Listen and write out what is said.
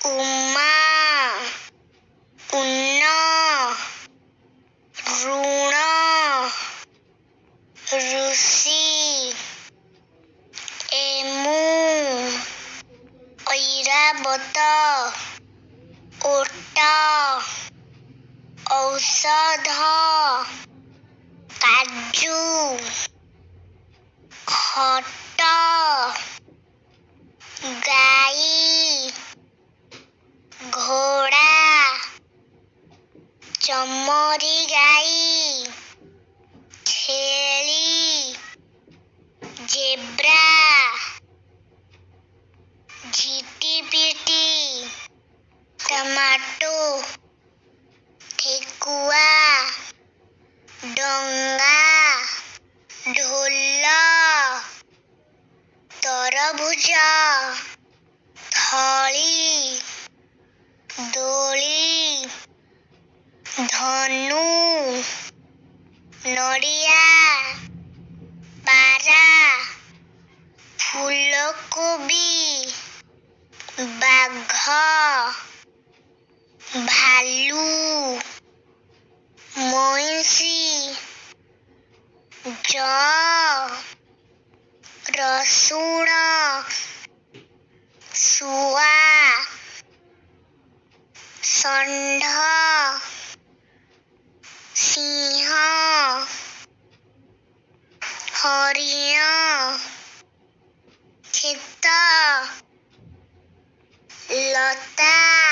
ଉମା ଉନ ଋଣ ଋଷି ଏମୁ ଐରାବତ ଓଟ ଔଷଧ କାଜୁ ଖଟ ଗାଈ ଘୋଡ଼ା ଚମରି ଗାଈ ଛେଳି ଜେବ୍ରା ଝିଟିପିଟି ଟମାଟୋ ଠେକୁଆ ଡଙ୍ଗା ଢୋଲ ତରଭୁଜ ଥଳି ଦୋଳି ଧନୁ ନଡ଼ିଆ ପାରା ଫୁଲକୋବି ବାଘ ଭାଲୁ ମଇଁଷି ଯଅ ରସୁଣ ଶୁଆ ଷଣ୍ଢ ସିଂହ ହରିଣ କ୍ଷେତ ଲତା